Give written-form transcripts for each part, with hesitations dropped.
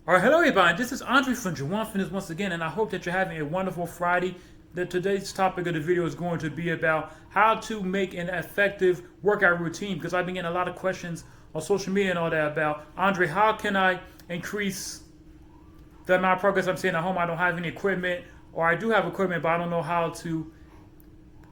All right, hello everybody. This is Andre from Juwan Fitness once again, and I hope that you're having a wonderful Friday. Today's topic of the video is going to be about how to make an effective workout routine because I've been getting a lot of questions on social media and all that about Andre, how can I increase the amount of progress I'm seeing at home? I don't have any equipment, or I do have equipment, but I don't know how to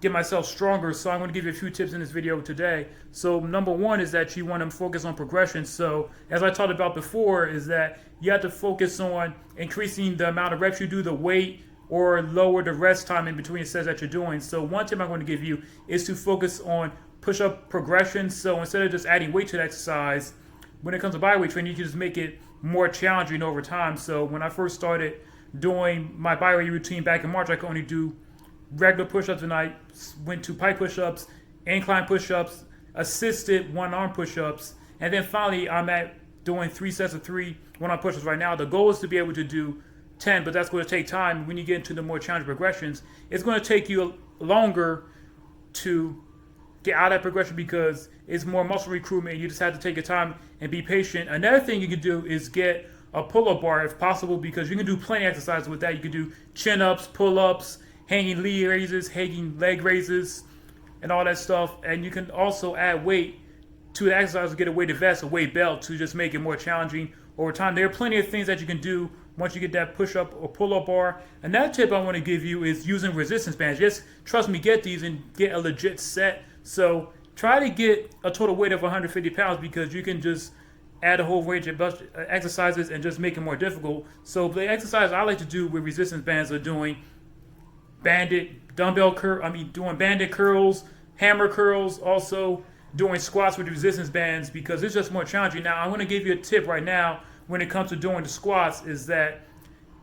get myself stronger. So I'm going to give you a few tips in this video today. So number one is that you want to focus on progression. So as I talked about before, is that you have to focus on increasing the amount of reps you do, the weight, or lower the rest time in between sets that you're doing. So one tip I'm going to give you is to focus on push-up progression. So instead of just adding weight to the exercise, when it comes to bodyweight training, you can just make it more challenging over time. So when I first started doing my bodyweight routine back in March, I could only do regular push-ups, and I went to pike push-ups, incline push-ups, assisted one-arm push-ups, and then finally I'm at doing 3 sets of 3 one-arm push-ups right now. The goal is to be able to do 10, but that's going to take time. When you get into the more challenging progressions, it's going to take you longer to get out of that progression because it's more muscle recruitment. You just have to take your time and be patient. Another thing you can do is get a pull-up bar if possible, because you can do plenty of exercises with that. You can do chin-ups, pull-ups, hanging knee raises, hanging leg raises, and all that stuff. And you can also add weight to the exercise to get a weighted vest, a weight belt, to just make it more challenging over time. There are plenty of things that you can do once you get that push-up or pull-up bar. Another tip I want to give you is using resistance bands. Just trust me, get these and get a legit set. So try to get a total weight of 150 pounds because you can just add a whole range of exercises and just make it more difficult. So the exercise I like to do with resistance bands are doing doing banded curls, hammer curls, also doing squats with resistance bands because it's just more challenging. Now, I'm going to give you a tip right now when it comes to doing the squats is that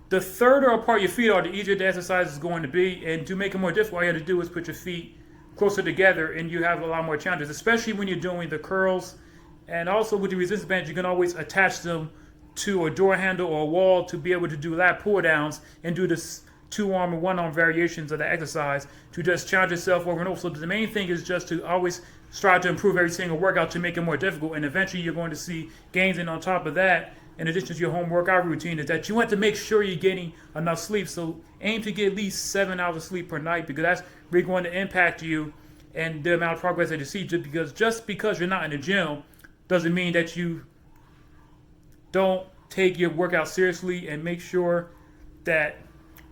the further apart your feet are, the easier the exercise is going to be. And to make it more difficult, all you have to do is put your feet closer together and you have a lot more challenges, especially when you're doing the curls. And also with the resistance bands, you can always attach them to a door handle or a wall to be able to do lat pull downs and do this 2-arm or 1-arm variations of the exercise to just challenge yourself over and over. So the main thing is just to always strive to improve every single workout to make it more difficult, and eventually you're going to see gains. And on top of that, in addition to your home workout routine, is that you want to make sure you're getting enough sleep. So aim to get at least 7 hours of sleep per night because that's really going to impact you and the amount of progress that you see. Just because you're not in the gym doesn't mean that you don't take your workout seriously, and make sure that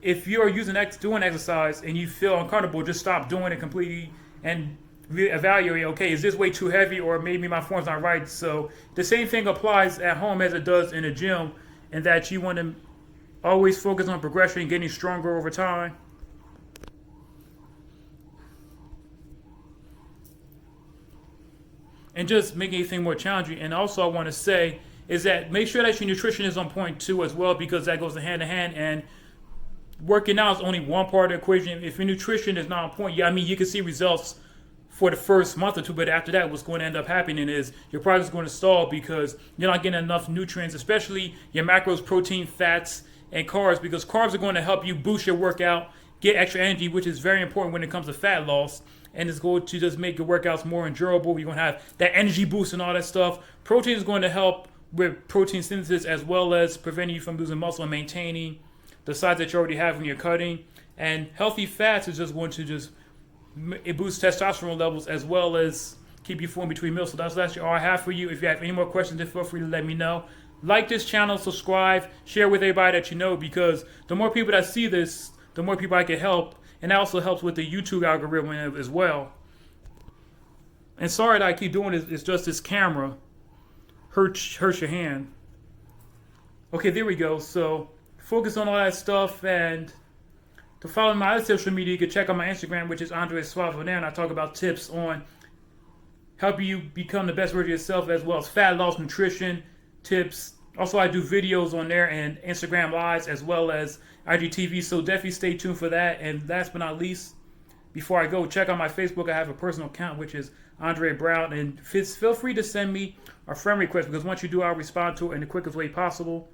if you're doing exercise and you feel uncomfortable, just stop doing it completely and evaluate, okay, is this weight too heavy or maybe my form's not right? So the same thing applies at home as it does in the gym, and that you want to always focus on progression and getting stronger over time. And just making anything more challenging. And also I want to say is that make sure that your nutrition is on point too as well, because that goes hand in hand. And working out is only one part of the equation. If your nutrition is not on point, yeah, I mean, you can see results for the first month or two, but after that, what's going to end up happening is your progress is going to stall because you're not getting enough nutrients, especially your macros, protein, fats, and carbs, because carbs are going to help you boost your workout, get extra energy, which is very important when it comes to fat loss, and it's going to just make your workouts more endurable. You're going to have that energy boost and all that stuff. Protein is going to help with protein synthesis as well as preventing you from losing muscle and maintaining the size that you already have when you're cutting. And healthy fats is just going to it boosts testosterone levels as well as keep you full in between meals. So that's actually all I have for you. If you have any more questions, then feel free to let me know. Like this channel, subscribe, share with everybody that you know, because the more people that see this, the more people I can help. And that also helps with the YouTube algorithm as well. And sorry that I keep doing this, it's just this camera hurts your hand. Okay, there we go. So focus on all that stuff, and to follow my other social media, you can check out my Instagram, which is Andre Suave. There, and I talk about tips on helping you become the best version of yourself, as well as fat loss, nutrition tips. Also, I do videos on there and Instagram lives as well as IGTV, so definitely stay tuned for that. And last but not least, before I go, check out my Facebook. I have a personal account, which is Andre Brown, and feel free to send me a friend request, because once you do, I'll respond to it in the quickest way possible.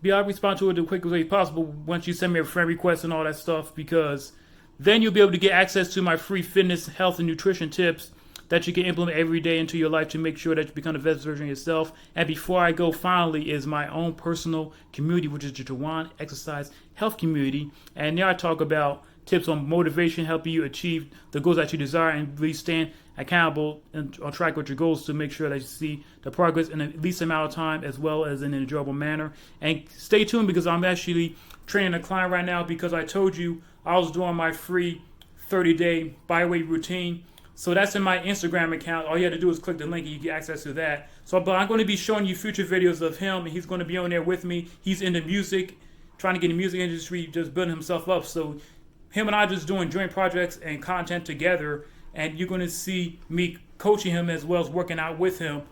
I'll respond to it the quickest way possible once you send me a friend request and all that stuff, because then you'll be able to get access to my free fitness, health, and nutrition tips that you can implement every day into your life to make sure that you become the best version of yourself. And before I go, finally, is my own personal community, which is the Jawan Exercise Health Community. And there I talk about tips on motivation, helping you achieve the goals that you desire and really stand accountable and on track with your goals to make sure that you see the progress in the least amount of time as well as in an enjoyable manner. And stay tuned because I'm actually training a client right now because I told you I was doing my free 30-day bodyweight routine. So that's in my Instagram account. All you have to do is click the link and you get access to that. So but I'm going to be showing you future videos of him, and he's going to be on there with me. He's into music, trying to get in the music industry, just building himself up. So him and I just doing joint projects and content together, and you're going to see me coaching him as well as working out with him.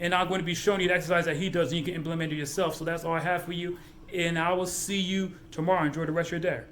And I'm going to be showing you the exercise that he does and you can implement it yourself. So that's all I have for you, and I will see you tomorrow. Enjoy the rest of your day.